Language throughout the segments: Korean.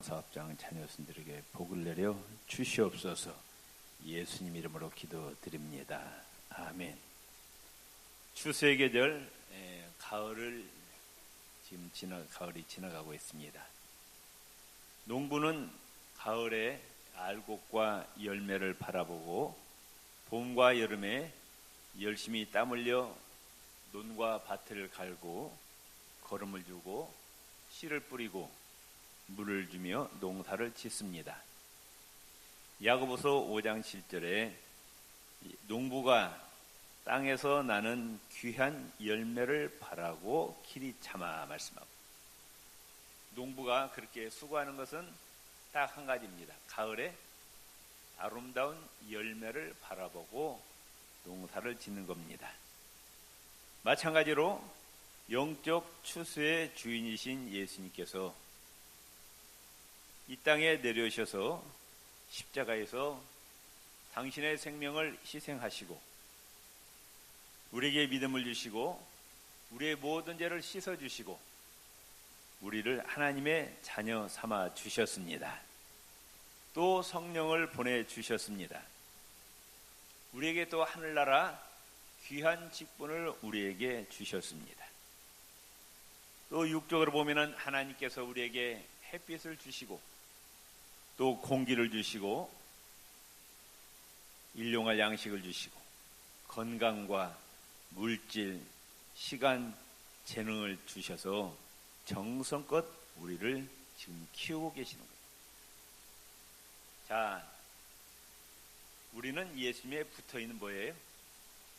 사업장 자녀선들에게 복을 내려 주시옵소서. 예수님 이름으로 기도드립니다. 아멘. 추수의 계절, 가을이 지나가고 있습니다. 농부는 가을에 알곡과 열매를 바라보고 봄과 여름에 열심히 땀 흘려 논과 밭을 갈고 거름을 주고 씨를 뿌리고 물을 주며 농사를 짓습니다. 야고보서 5장 7절에 농부가 땅에서 나는 귀한 열매를 바라고 길이 참아 말씀하고, 농부가 그렇게 수고하는 것은 딱 한 가지입니다. 가을에 아름다운 열매를 바라보고 농사를 짓는 겁니다. 마찬가지로 영적 추수의 주인이신 예수님께서 이 땅에 내려오셔서 십자가에서 당신의 생명을 희생하시고 우리에게 믿음을 주시고 우리의 모든 죄를 씻어주시고 우리를 하나님의 자녀 삼아 주셨습니다. 또 성령을 보내주셨습니다. 우리에게 또 하늘나라 귀한 직분을 우리에게 주셨습니다. 또 육적으로 보면은 하나님께서 우리에게 햇빛을 주시고 또 공기를 주시고 일용할 양식을 주시고 건강과 물질, 시간, 재능을 주셔서 정성껏 우리를 지금 키우고 계시는 거예요. 자, 우리는 예수님에 붙어있는 뭐예요?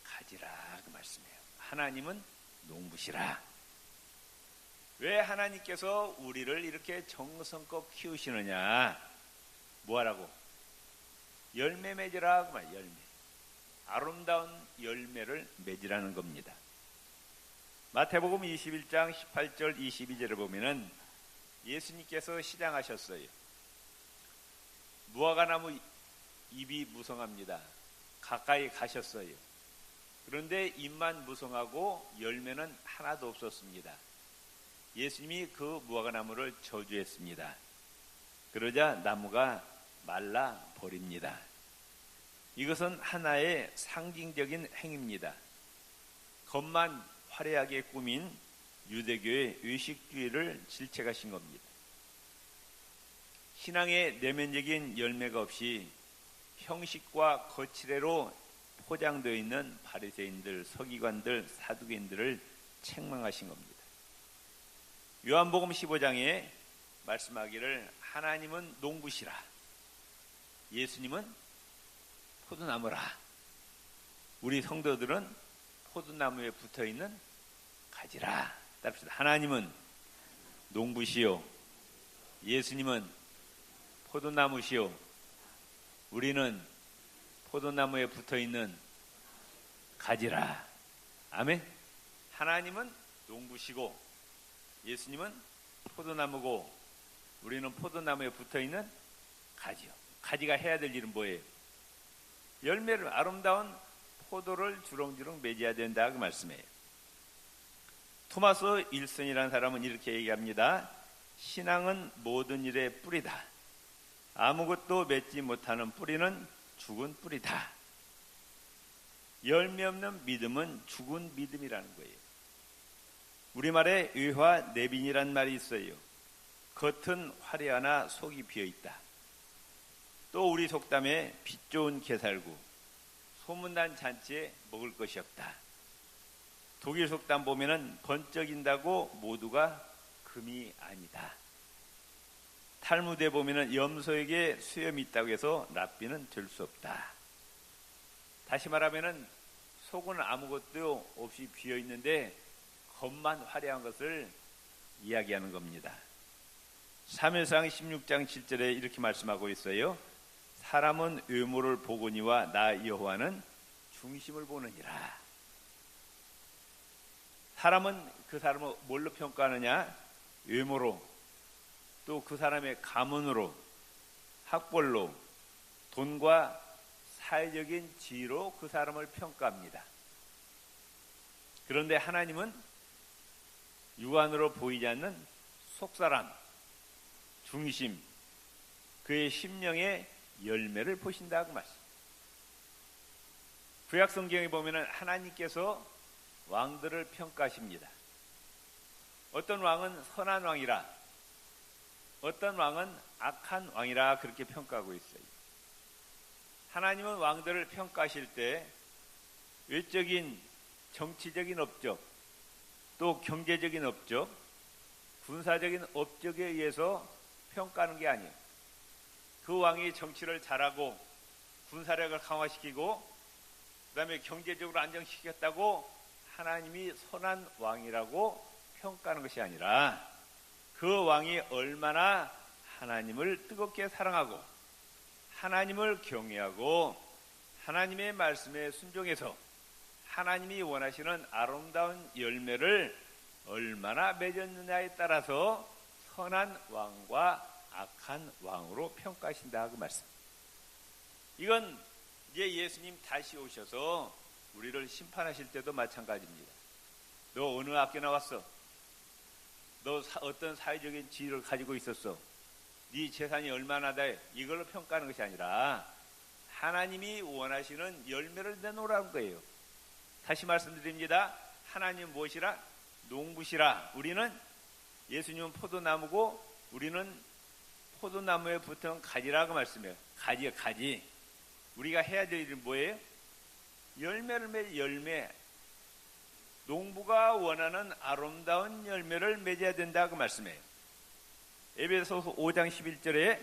가지라 그 말씀이에요. 하나님은 농부시라. 왜 하나님께서 우리를 이렇게 정성껏 키우시느냐? 뭐하라고? 열매 맺으라 그 말. 열매. 아름다운 열매를 맺으라는 겁니다. 마태복음 21장 18절 22절을 보면은 예수님께서 시장하셨어요. 무화과나무 잎이 무성합니다. 가까이 가셨어요. 그런데 잎만 무성하고 열매는 하나도 없었습니다. 예수님이 그 무화과나무를 저주했습니다. 그러자 나무가 말라 버립니다. 이것은 하나의 상징적인 행위입니다. 겉만 화려하게 꾸민 유대교의 의식주의를 질책하신 겁니다. 신앙의 내면적인 열매가 없이 형식과 거칠애로 포장되어 있는 바리새인들, 서기관들, 사두개인들을 책망하신 겁니다. 요한복음 15장에 말씀하기를 하나님은 농부시라, 예수님은 포도나무라. 우리 성도들은 포도나무에 붙어있는 가지라. 따릅시다. 하나님은 농부시요, 예수님은 포도나무시요, 우리는 포도나무에 붙어있는 가지라. 아멘. 하나님은 농부시고 예수님은 포도나무고 우리는 포도나무에 붙어있는 가지요. 가지가 해야 될 일은 뭐예요? 열매를, 아름다운 포도를 주렁주렁 맺어야 된다 그 말씀이에요. 토마스 일슨이라는 사람은 이렇게 얘기합니다. 신앙은 모든 일의 뿌리다. 아무것도 맺지 못하는 뿌리는 죽은 뿌리다. 열매 없는 믿음은 죽은 믿음이라는 거예요. 우리말에 의화 내빈이란 말이 있어요. 겉은 화려하나 속이 비어있다. 또 우리 속담에 빛 좋은 게살구, 소문난 잔치에 먹을 것이 없다. 독일 속담 보면은 번쩍인다고 모두가 금이 아니다. 탈무드에 보면은 염소에게 수염이 있다고 해서 랍비는 될 수 없다. 다시 말하면은 속은 아무것도 없이 비어 있는데 겉만 화려한 것을 이야기하는 겁니다. 사무엘상 16장 7절에 이렇게 말씀하고 있어요. 사람은 외모를 보거니와 나 여호와는 중심을 보느니라. 사람은 그 사람을 뭘로 평가하느냐? 외모로, 또 그 사람의 가문으로, 학벌로, 돈과 사회적인 지위로 그 사람을 평가합니다. 그런데 하나님은 육안으로 보이지 않는 속사람, 중심, 그의 심령의 열매를 보신다 그 말씀. 구약 성경에 보면은 하나님께서 왕들을 평가하십니다. 어떤 왕은 선한 왕이라, 어떤 왕은 악한 왕이라 그렇게 평가하고 있어요. 하나님은 왕들을 평가하실 때 외적인 정치적인 업적, 또 경제적인 업적, 군사적인 업적에 의해서 평가하는 게 아니에요. 그 왕이 정치를 잘하고 군사력을 강화시키고 그 다음에 경제적으로 안정시켰다고 하나님이 선한 왕이라고 평가하는 것이 아니라 그 왕이 얼마나 하나님을 뜨겁게 사랑하고 하나님을 경외하고 하나님의 말씀에 순종해서 하나님이 원하시는 아름다운 열매를 얼마나 맺었느냐에 따라서 선한 왕과 악한 왕으로 평가하신다 그 말씀. 이건 이제 예수님 다시 오셔서 우리를 심판하실 때도 마찬가지입니다. 너 어느 학교 나왔어? 너 어떤 사회적인 지위를 가지고 있었어? 네 재산이 얼마나 돼? 이걸로 평가하는 것이 아니라 하나님이 원하시는 열매를 내놓으라는 거예요. 다시 말씀드립니다. 하나님 무엇이라? 농부시라. 우리는 예수님은 포도나무고 우리는 포도나무에 붙은 가지라고 말씀해요. 가지야, 가지. 우리가 해야 될 일은 뭐예요? 열매를 맺어, 열매. 농부가 원하는 아름다운 열매를 맺어야 된다 그 말씀이에요. 에베소서 5장 11절에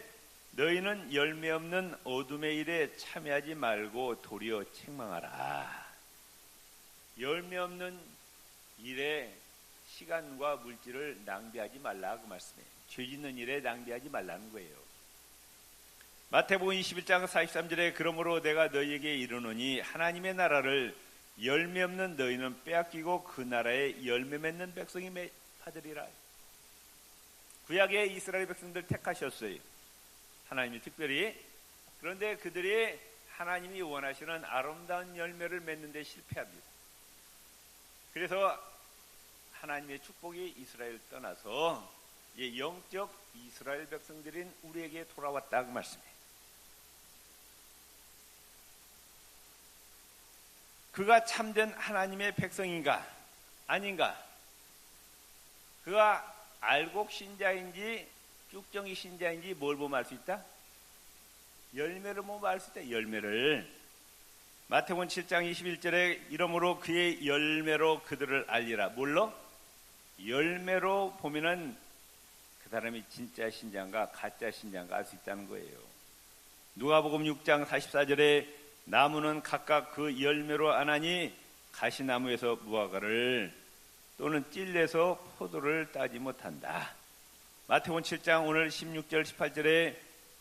너희는 열매 없는 어둠의 일에 참여하지 말고 도리어 책망하라. 열매 없는 일에 시간과 물질을 낭비하지 말라 그 말씀이에요. 죄 짓는 일에 낭비하지 말라는 거예요. 마태복음 21장 43절에 그러므로 내가 너희에게 이르노니 하나님의 나라를 열매 없는 너희는 빼앗기고 그 나라에 열매 맺는 백성이 받으리라. 구약의 이스라엘 백성들 택하셨어요. 하나님이 특별히. 그런데 그들이 하나님이 원하시는 아름다운 열매를 맺는 데 실패합니다. 그래서 하나님의 축복이 이스라엘을 떠나서 영적 이스라엘 백성들인 우리에게 돌아왔다 그 말씀이에요. 그가 참된 하나님의 백성인가 아닌가? 그가 알곡 신자인지 쭉정이 신자인지 뭘 보면 알 수 있다? 열매를 보면 알 수 있다. 열매를. 마태복음 7장 21절에 이러므로 그의 열매로 그들을 알리라. 뭘로? 열매로 보면은 그 사람이 진짜 신자인가 가짜 신자인가 알 수 있다는 거예요. 누가복음 6장 44절에 나무는 각각 그 열매로 아나니 가시나무에서 무화과를 또는 찔레서 포도를 따지 못한다. 마태복음 7장 오늘 16절 18절에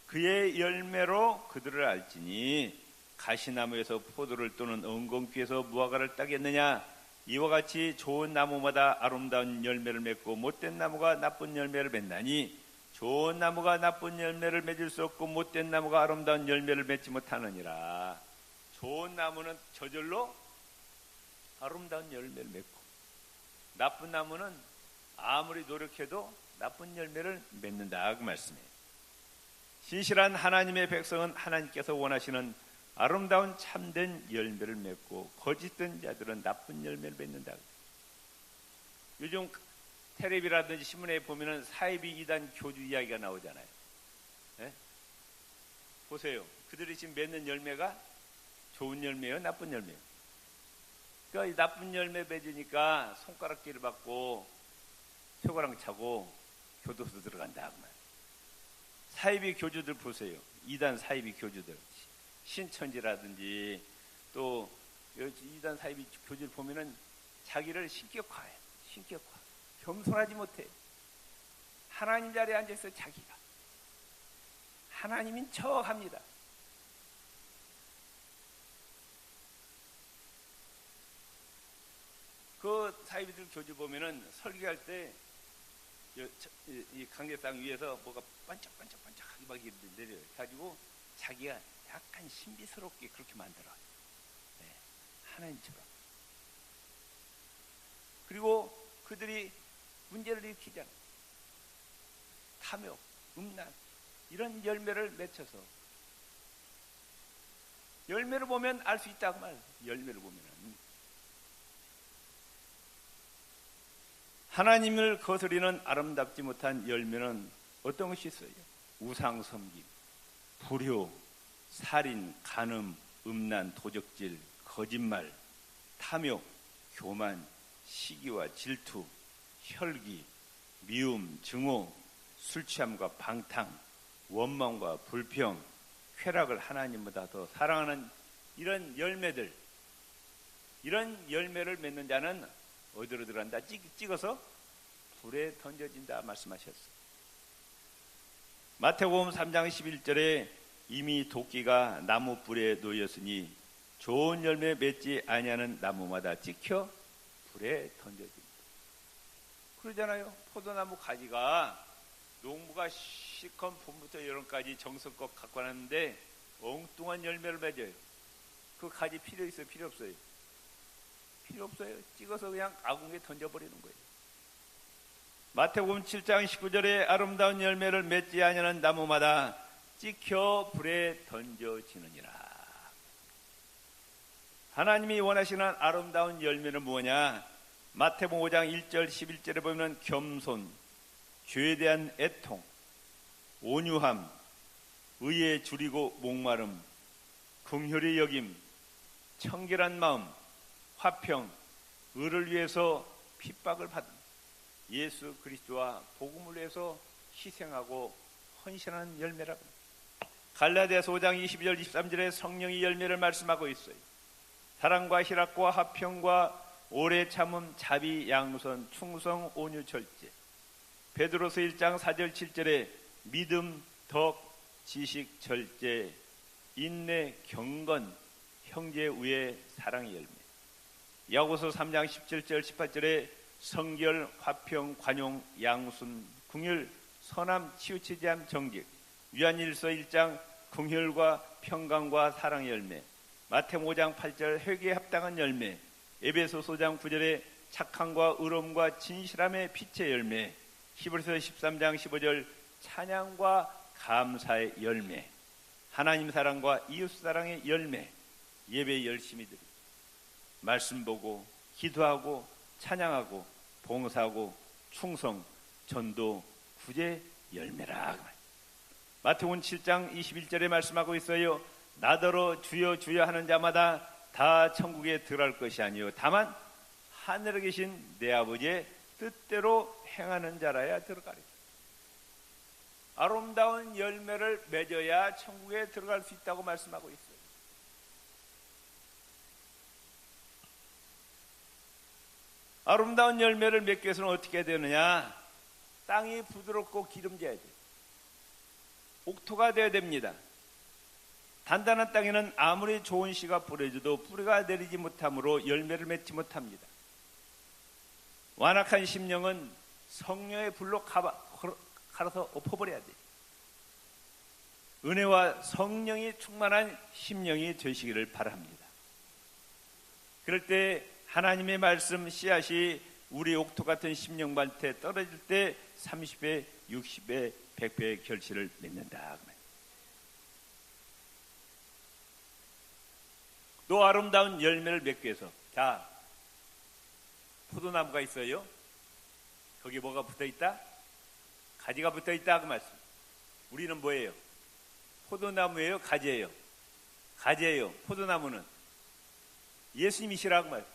그의 열매로 그들을 알지니 가시나무에서 포도를 또는 엉겅퀴에서 무화과를 따겠느냐. 이와 같이 좋은 나무마다 아름다운 열매를 맺고 못된 나무가 나쁜 열매를 맺나니 좋은 나무가 나쁜 열매를 맺을 수 없고 못된 나무가 아름다운 열매를 맺지 못하느니라. 좋은 나무는 저절로 아름다운 열매를 맺고 나쁜 나무는 아무리 노력해도 나쁜 열매를 맺는다 그 말씀이에요. 신실한 하나님의 백성은 하나님께서 원하시는 아름다운 참된 열매를 맺고 거짓된 자들은 나쁜 열매를 맺는다. 요즘 텔레비라든지 신문에 보면은 사이비 이단 교주 이야기가 나오잖아요. 네? 보세요. 그들이 지금 맺는 열매가 좋은 열매예요, 나쁜 열매예요. 그러니까 이 나쁜 열매 맺으니까 손가락질을 받고 쇠고랑 차고 교도소 들어간다 그 말. 사이비 교주들 보세요. 이단 사이비 교주들. 신천지라든지 또 이단 사이비 교주를 보면은 자기를 신격화해요. 신격화. 겸손하지 못해. 하나님 자리에 앉아서 자기가 하나님인 척합니다. 그 사이비들 교주 보면은 설교할 때 이 강대상 위에서 뭐가 반짝반짝반짝하게 막 내려요. 가지고 자기가 약간 신비스럽게 그렇게 만들어요. 네, 하나님처럼. 그리고 그들이 문제를 일으키잖아요. 탐욕, 음란 이런 열매를 맺혀서 열매를 보면 알 수 있다고 말. 열매를 보면은 하나님을 거스리는 아름답지 못한 열매는 어떤 것이 있어요? 우상 섬김, 불효, 살인, 간음, 음란, 도적질, 거짓말, 탐욕, 교만, 시기와 질투, 혈기, 미움, 증오, 술 취함과 방탕, 원망과 불평, 쾌락을 하나님보다 더 사랑하는 이런 열매들, 이런 열매를 맺는 자는 어디로 들어간다? 찍어서 불에 던져진다 말씀하셨어요. 마태복음 3장 11절에 이미 도끼가 나무 불에 놓였으니 좋은 열매 맺지 아니하는 나무마다 찍혀 불에 던져진다. 그러잖아요. 포도나무 가지가 농부가 시컨 봄부터 여름까지 정성껏 갖고 왔는데 엉뚱한 열매를 맺어요. 그 가지 필요 있어요? 필요 없어요? 필요 없어요. 찍어서 그냥 아궁이에 던져버리는 거예요. 마태복음 7장 19절에 아름다운 열매를 맺지 아니하는 나무마다 찍혀 불에 던져지느니라. 하나님이 원하시는 아름다운 열매는 뭐냐? 마태복음 5장 1절 11절에 보면 겸손, 죄에 대한 애통, 온유함, 의에 줄이고 목마름, 긍휼히 여김, 청결한 마음, 화평, 의를 위해서 핍박을 받은 예수 그리스도와 복음을 위해서 희생하고 헌신하는 열매라고. 갈라디아서 5장 22절 23절에 성령의 열매를 말씀하고 있어요. 사랑과 희락과 화평과 오래 참음, 자비, 양선, 충성, 온유, 절제. 베드로서 1장 4절 7절에 믿음, 덕, 지식, 절제, 인내, 경건, 형제 우애, 사랑의 열매. 야고보서 3장 17절 18절에 성결, 화평, 관용, 양순, 긍휼, 선함, 치우치지 않음, 정직. 요한일서 1장 긍휼과 평강과 사랑의 열매. 마태복음 5장 8절 회개에 합당한 열매. 에베소서 5장 9절에 착함과 의로움과 진실함의 빛의 열매. 히브리서 13장 15절 찬양과 감사의 열매. 하나님 사랑과 이웃 사랑의 열매. 예배 열심히 드리고 말씀 보고 기도하고 찬양하고 봉사하고 충성, 전도, 구제 열매라. 마태복음 7장 21절에 말씀하고 있어요. 나더러 주여 주여 하는 자마다 다 천국에 들어갈 것이 아니요 다만 하늘에 계신 내 아버지의 뜻대로 행하는 자라야 들어가리라. 아름다운 열매를 맺어야 천국에 들어갈 수 있다고 말씀하고 있어요. 아름다운 열매를 맺기 위해서는 어떻게 해야 되느냐? 땅이 부드럽고 기름져야 돼요. 옥토가 되어야 됩니다. 단단한 땅에는 아무리 좋은 씨가 뿌려져도 뿌리가 내리지 못하므로 열매를 맺지 못합니다. 완악한 심령은 성령의 불로 갈아서 엎어버려야 돼요. 은혜와 성령이 충만한 심령이 되시기를 바랍니다. 그럴 때 하나님의 말씀 씨앗이 우리 옥토 같은 심령밭에 떨어질 때 30배, 60배, 100배의 결실을 맺는다. 또 아름다운 열매를 맺기 위해서, 자, 포도나무가 있어요. 거기 뭐가 붙어있다? 가지가 붙어있다 그 말씀. 우리는 뭐예요? 포도나무예요? 가지예요? 가지예요. 포도나무는 예수님이시라고 말씀.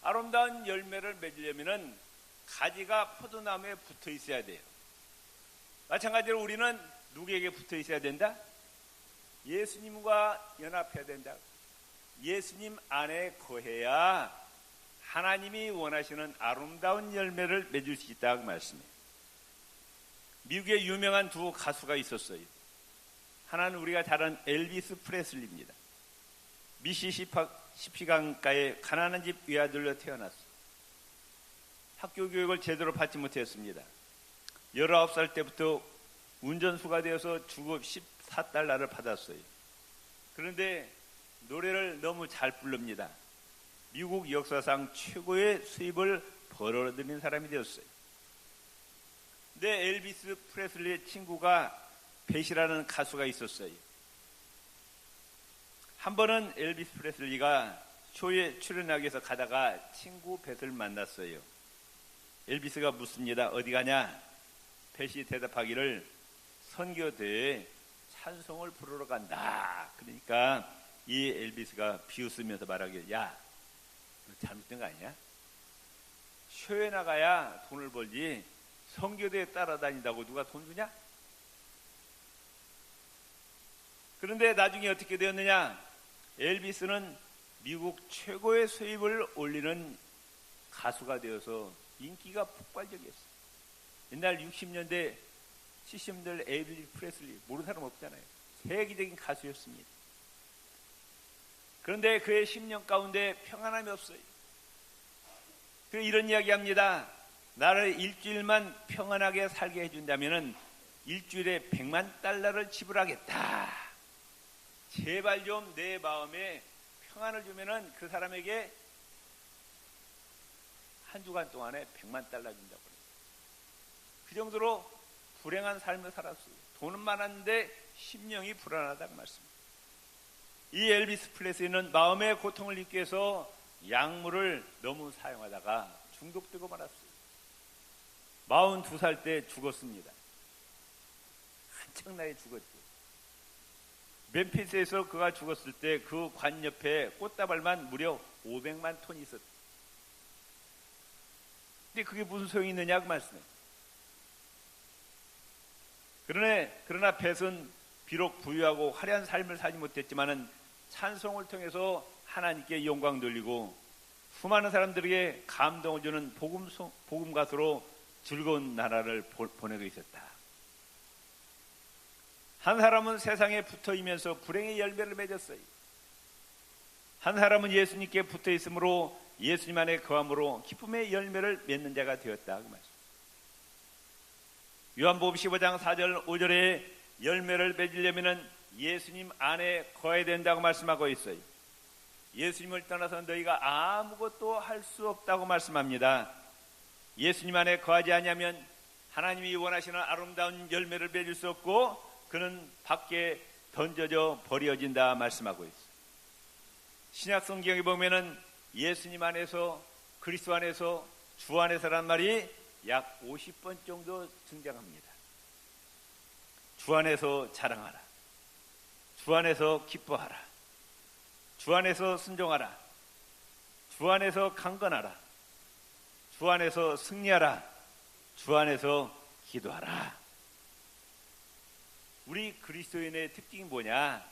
아름다운 열매를 맺으려면 가지가 포도나무에 붙어 있어야 돼요. 마찬가지로 우리는 누구에게 붙어 있어야 된다? 예수님과 연합해야 된다. 예수님 안에 거해야 하나님이 원하시는 아름다운 열매를 맺을 수 있다고 말씀해요. 미국에 유명한 두 가수가 있었어요. 하나는 우리가 잘 아는 엘비스 프레슬리입니다. 미시시피 강가에 가난한 집 외아들로 태어났어요. 학교 교육을 제대로 받지 못했습니다. 19살 때부터 운전수가 되어서 주급 14달러를 받았어요. 그런데 노래를 너무 잘 부릅니다. 미국 역사상 최고의 수입을 벌어들인 사람이 되었어요. 근데 엘비스 프레슬리의 친구가 벳이라는 가수가 있었어요. 한 번은 엘비스 프레슬리가 쇼에 출연하기 위해서 가다가 친구 벳을 만났어요. 엘비스가 묻습니다. 어디 가냐? 벳이 대답하기를 선교대에 찬송을 부르러 간다. 그러니까 이 엘비스가 비웃으면서 말하기를, 야, 너 잘못된 거 아니야? 쇼에 나가야 돈을 벌지 선교대에 따라다닌다고 누가 돈 주냐? 그런데 나중에 어떻게 되었느냐? 엘비스는 미국 최고의 수입을 올리는 가수가 되어서 인기가 폭발적이었어요. 옛날 60년대, 70년대 엘비스 프레슬리 모르는 사람 없잖아요. 세계적인 가수였습니다. 그런데 그의 10년 가운데 평안함이 없어요. 그래서 이런 이야기합니다. 나를 일주일만 평안하게 살게 해준다면 일주일에 $100만 지불하겠다. 제발 좀 내 마음에 평안을 주면은 그 사람에게 한 주간 동안에 $100만 준다고 그랬어요. 그 정도로 불행한 삶을 살았어요. 돈은 많았는데 심령이 불안하다고 말씀입니다. 이 엘비스 프레슬리는 마음의 고통을 잊기 위해서 약물을 너무 사용하다가 중독되고 말았어요. 42살 때 죽었습니다. 한창 나이에 죽었죠. 멤피스에서 그가 죽었을 때 그 관 옆에 꽃다발만 무려 500만 톤이 있었다. 근데 그게 무슨 소용이 있느냐고 말씀해요. 그러나 벳은 비록 부유하고 화려한 삶을 살지 못했지만은 찬송을 통해서 하나님께 영광 돌리고 수많은 사람들에게 감동을 주는 복음 가수로 즐거운 나라를 보내고 있었다. 한 사람은 세상에 붙어있면서 불행의 열매를 맺었어요. 한 사람은 예수님께 붙어있으므로 예수님 안에 거함으로 기쁨의 열매를 맺는 자가 되었다. 그 말씀. 요한복음 15장 4절 5절에 열매를 맺으려면 예수님 안에 거해야 된다고 말씀하고 있어요. 예수님을 떠나서 너희가 아무것도 할 수 없다고 말씀합니다. 예수님 안에 거하지 않으면 하나님이 원하시는 아름다운 열매를 맺을 수 없고 그는 밖에 던져져 버려진다 말씀하고 있어요. 신약 성경에 보면은 예수님 안에서, 그리스도 안에서, 주 안에서란 말이 약 50번 정도 등장합니다. 주 안에서 자랑하라. 주 안에서 기뻐하라. 주 안에서 순종하라. 주 안에서 강건하라. 주 안에서 승리하라. 주 안에서 기도하라. 우리 그리스도인의 특징이 뭐냐?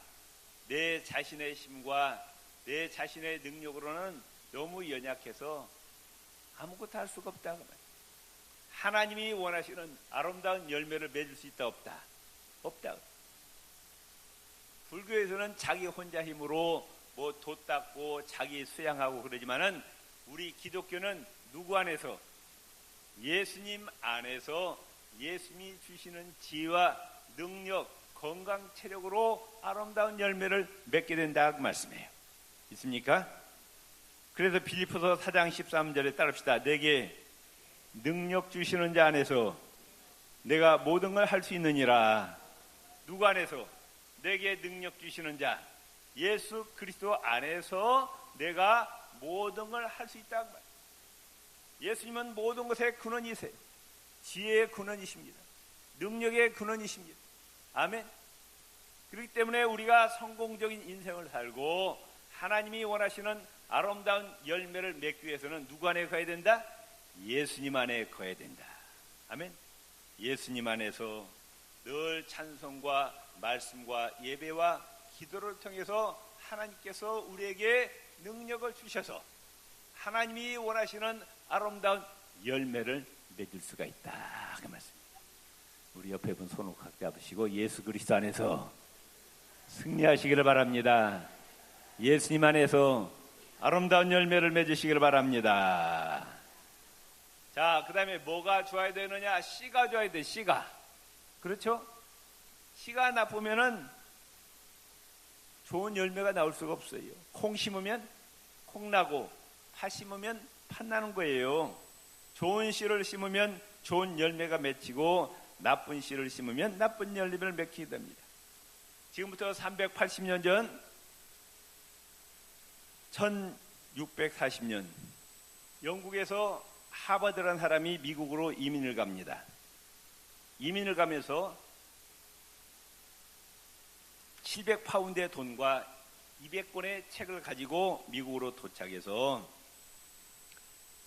내 자신의 힘과 내 자신의 능력으로는 너무 연약해서 아무것도 할 수가 없다. 하나님이 원하시는 아름다운 열매를 맺을 수 있다 없다? 없다. 불교에서는 자기 혼자 힘으로 뭐 돛 닦고 자기 수양하고 그러지만은 우리 기독교는 누구 안에서? 예수님 안에서 예수님이 주시는 지혜와 능력, 건강, 체력으로 아름다운 열매를 맺게 된다 그 말씀이에요. 있습니까? 그래서 빌립보서 4장 13절에 따릅시다. 내게 능력 주시는 자 안에서 내가 모든 걸 할 수 있느니라. 누구 안에서? 내게 능력 주시는 자 예수 그리스도 안에서 내가 모든 걸 할 수 있다. 예수님은 모든 것의 근원이세요. 지혜의 근원이십니다. 능력의 근원이십니다. 아멘. 그렇기 때문에 우리가 성공적인 인생을 살고 하나님이 원하시는 아름다운 열매를 맺기 위해서는 누구 안에 거해야 된다? 예수님 안에 거해야 된다. 아멘. 예수님 안에서 늘 찬송과 말씀과 예배와 기도를 통해서 하나님께서 우리에게 능력을 주셔서 하나님이 원하시는 아름다운 열매를 맺을 수가 있다. 그 말씀입니다. 우리 옆에 분 손을 각 잡으시고 예수 그리스도 안에서 승리하시기를 바랍니다. 예수님 안에서 아름다운 열매를 맺으시기를 바랍니다. 자, 그 다음에 뭐가 좋아야 되느냐? 씨가 좋아야 돼. 씨가. 그렇죠? 씨가 나쁘면은 좋은 열매가 나올 수가 없어요. 콩 심으면 콩 나고 팥 심으면 팥 나는 거예요. 좋은 씨를 심으면 좋은 열매가 맺히고 나쁜 씨를 심으면 나쁜 열매를 맺게 됩니다. 지금부터 380년 전 1640년 영국에서 하버드라는 사람이 미국으로 이민을 갑니다. 이민을 가면서 700파운드의 돈과 200권의 책을 가지고 미국으로 도착해서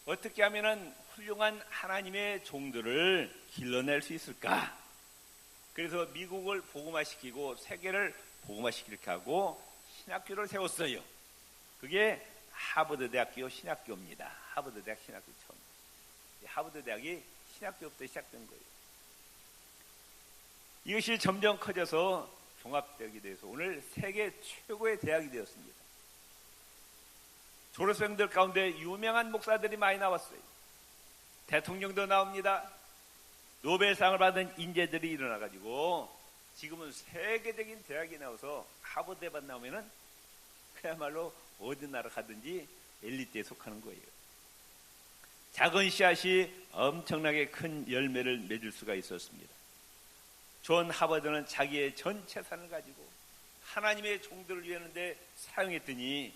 어떻게 하면 훌륭한 하나님의 종들을 길러낼 수 있을까? 그래서 미국을 복음화시키고 세계를 복음화시키게 하고 신학교를 세웠어요. 그게 하버드 대학교 신학교입니다. 하버드 대학 신학교 처음. 하버드 대학이 신학교부터 시작된 거예요. 이것이 점점 커져서 종합대학이 돼서 오늘 세계 최고의 대학이 되었습니다. 졸업생들 가운데 유명한 목사들이 많이 나왔어요. 대통령도 나옵니다. 노벨상을 받은 인재들이 일어나가지고 지금은 세계적인 대학이 나와서 하버드에만 나오면은 그야말로 어디 나라 가든지 엘리트에 속하는 거예요. 작은 씨앗이 엄청나게 큰 열매를 맺을 수가 있었습니다. 존 하버드는 자기의 전 재산을 가지고 하나님의 종들을 위하는데 사용했더니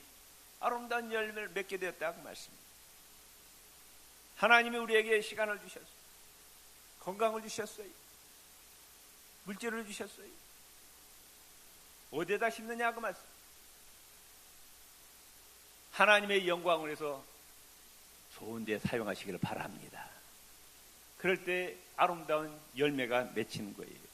아름다운 열매를 맺게 되었다고 말씀입니다. 하나님이 우리에게 시간을 주셨어요. 건강을 주셨어요. 물질을 주셨어요. 어디에다 심느냐 그 말씀. 하나님의 영광을 위해서 좋은 데 사용하시기를 바랍니다. 그럴 때 아름다운 열매가 맺히는 거예요.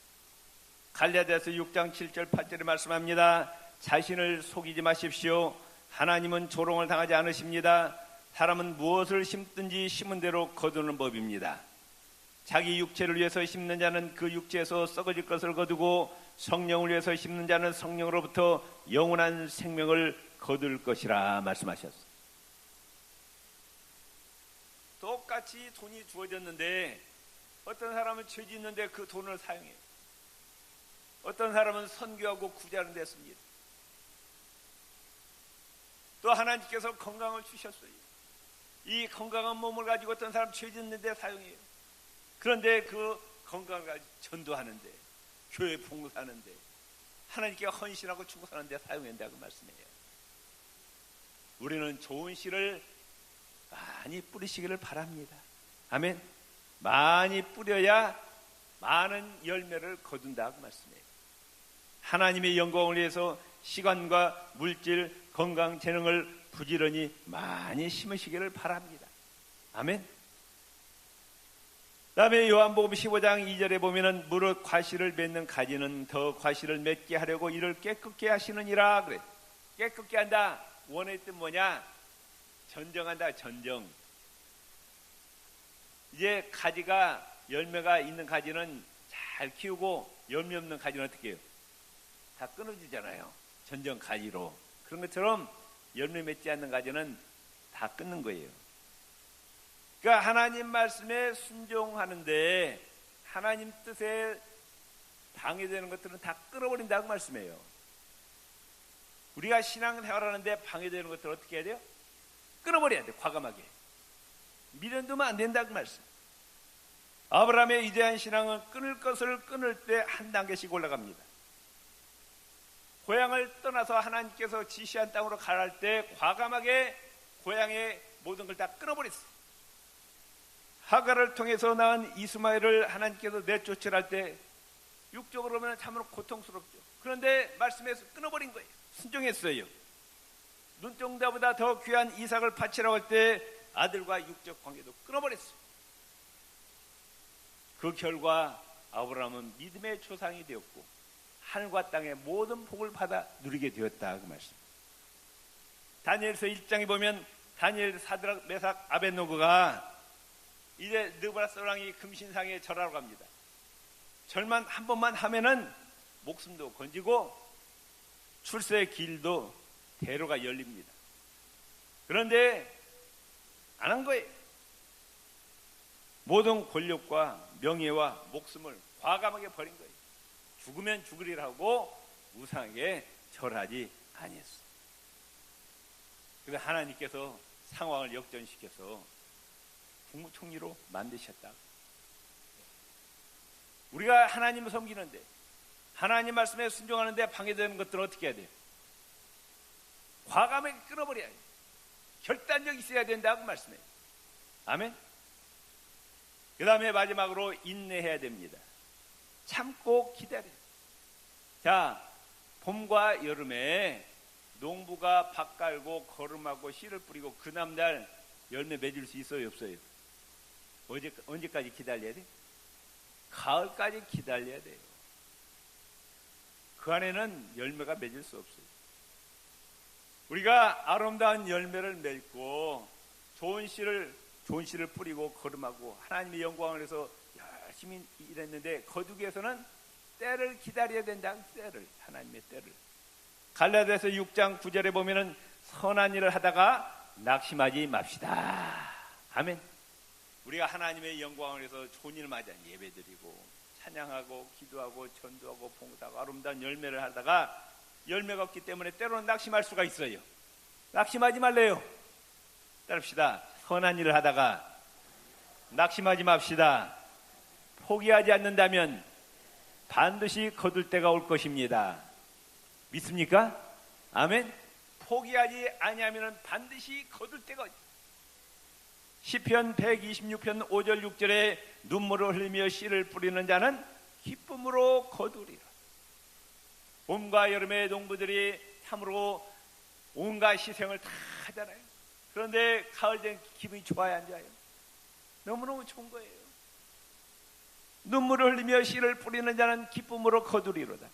갈라디아서 6장 7절 8절에 말씀합니다. 자신을 속이지 마십시오. 하나님은 조롱을 당하지 않으십니다. 사람은 무엇을 심든지 심은 대로 거두는 법입니다. 자기 육체를 위해서 심는 자는 그 육체에서 썩어질 것을 거두고 성령을 위해서 심는 자는 성령으로부터 영원한 생명을 거둘 것이라 말씀하셨어요. 똑같이 돈이 주어졌는데 어떤 사람은 죄 짓는데 그 돈을 사용해요. 어떤 사람은 선교하고 구제하는 데 씁니다. 또 하나님께서 건강을 주셨어요. 이 건강한 몸을 가지고 어떤 사람 죄 짓는 데 사용해요. 그런데 그 건강을 가지고 전도하는데, 교회 봉사하는데, 하나님께 헌신하고 주고사는 데 사용한다고 말씀해요. 우리는 좋은 씨를 많이 뿌리시기를 바랍니다. 아멘. 많이 뿌려야 많은 열매를 거둔다고 말씀해요. 하나님의 영광을 위해서 시간과 물질, 건강, 재능을 부지런히 많이 심으시기를 바랍니다. 아멘. 다음에 요한복음 15장 2절에 보면은 무릇 과실을 맺는 가지는 더 과실을 맺게 하려고 이를 깨끗게 하시느니라 그래. 깨끗게 한다. 원의 뜻 뭐냐? 전정한다. 전정. 이제 가지가 열매가 있는 가지는 잘 키우고 열매 없는 가지는 어떻게 해요? 다 끊어지잖아요. 전정 가지로. 그런 것처럼 열매 맺지 않는 가지는 다 끊는 거예요. 그러니까 하나님 말씀에 순종하는데 하나님 뜻에 방해되는 것들은 다 끊어버린다고 말씀해요. 우리가 신앙생활하는데 방해되는 것들을 어떻게 해야 돼요? 끊어버려야 돼요. 과감하게. 미련두면 안 된다고 말씀. 아브라함의 위대한 신앙은 끊을 것을 끊을 때 한 단계씩 올라갑니다. 고향을 떠나서 하나님께서 지시한 땅으로 가랄 때 과감하게 고향의 모든 걸 다 끊어버렸어요. 하갈을 통해서 낳은 이스마엘을 하나님께서 내쫓으라 할 때 육적으로 보면 참으로 고통스럽죠. 그런데 말씀에서 끊어버린 거예요. 순종했어요. 눈동자보다 더 귀한 이삭을 바치라고 할 때 아들과 육적 관계도 끊어버렸어요. 그 결과 아브라함은 믿음의 조상이 되었고 하늘과 땅의 모든 복을 받아 누리게 되었다 그 말씀. 다니엘서 1장에 보면 다니엘, 사드락, 메삭, 아벳노고가 이제 느부갓네살왕이 금신상에 절하러 갑니다. 절만 한 번만 하면은 목숨도 건지고 출세의 길도 대로가 열립니다. 그런데 안 한 거예요. 모든 권력과 명예와 목숨을 과감하게 버린 거예요. 죽으면 죽으리라고 우상에게 절하지 아니했어. 그래서 하나님께서 상황을 역전시켜서 국무총리로 만드셨다. 우리가 하나님을 섬기는데, 하나님 말씀에 순종하는데 방해되는 것들은 어떻게 해야 돼요? 과감하게 끊어버려야 해요. 결단력이 있어야 된다고 말씀해요. 아멘. 그 다음에 마지막으로 인내해야 됩니다. 참고 기다려요. 자, 봄과 여름에 농부가 밭 갈고 거름하고 씨를 뿌리고 그 다음날 열매 맺을 수 있어요, 없어요? 언제까지 기다려야 돼? 가을까지 기다려야 돼요. 그 안에는 열매가 맺을 수 없어요. 우리가 아름다운 열매를 맺고 좋은 씨를 뿌리고 거름하고 하나님의 영광을 위해서 열심히 일했는데 거두기 위해서는 때를 기다려야 된다. 때를, 하나님의 때를. 갈라디아서 6장 9절에 보면은 선한 일을 하다가 낙심하지 맙시다. 아멘. 우리가 하나님의 영광을 위해서 좋은 일을 맞아 예배드리고 찬양하고 기도하고 전도하고 봉사하고 아름다운 열매를 하다가 열매가 없기 때문에 때로는 낙심할 수가 있어요. 낙심하지 말래요. 따릅시다. 선한 일을 하다가 낙심하지 맙시다. 포기하지 않는다면 반드시 거둘 때가 올 것입니다. 믿습니까? 아멘. 포기하지 아니하면 반드시 거둘 때가 시편 126편 5절 6절에 눈물을 흘리며 씨를 뿌리는 자는 기쁨으로 거두리라. 봄과 여름의 농부들이 참으로 온갖 희생을 다 하잖아요. 그런데 가을 된 기분이 좋아야 안 좋아요? 너무너무 좋은 거예요. 눈물을 흘리며 씨를 뿌리는 자는 기쁨으로 거두리로다.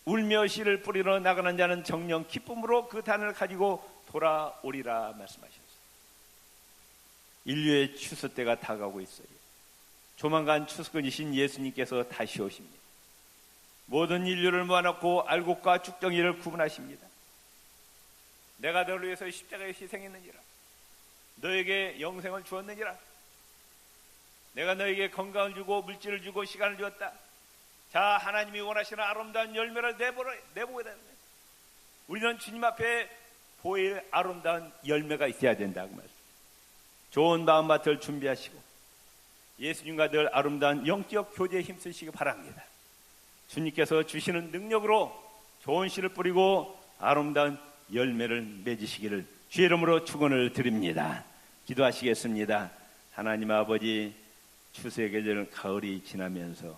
울며 씨를 뿌리러 나가는 자는 정녕 기쁨으로 그 단을 가지고 돌아오리라 말씀하셨어요. 인류의 추수 때가 다가오고 있어요. 조만간 추수꾼이신 예수님께서 다시 오십니다. 모든 인류를 모아놓고 알곡과 쭉정이를 구분하십니다. 내가 너를 위해서 십자가에 희생했느니라. 너에게 영생을 주었느니라. 내가 너에게 건강을 주고 물질을 주고 시간을 주었다. 자, 하나님이 원하시는 아름다운 열매를 내보게 됩니다. 우리는 주님 앞에 보일 아름다운 열매가 있어야 된다고 말씀. 좋은 마음밭을 준비하시고 예수님과 늘 아름다운 영적 교제에 힘쓰시기 바랍니다. 주님께서 주시는 능력으로 좋은 씨를 뿌리고 아름다운 열매를 맺으시기를 주의 이름으로 축원을 드립니다. 기도하시겠습니다. 하나님 아버지, 추수의 계절 가을이 지나면서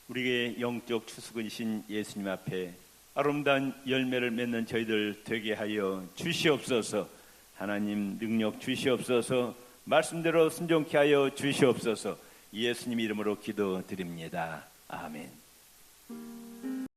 우리의 영적 추수꾼이신 예수님 앞에 아름다운 열매를 맺는 저희들 되게 하여 주시옵소서. 하나님 능력 주시옵소서. 말씀대로 순종케 하여 주시옵소서. 예수님 이름으로 기도드립니다. 아멘.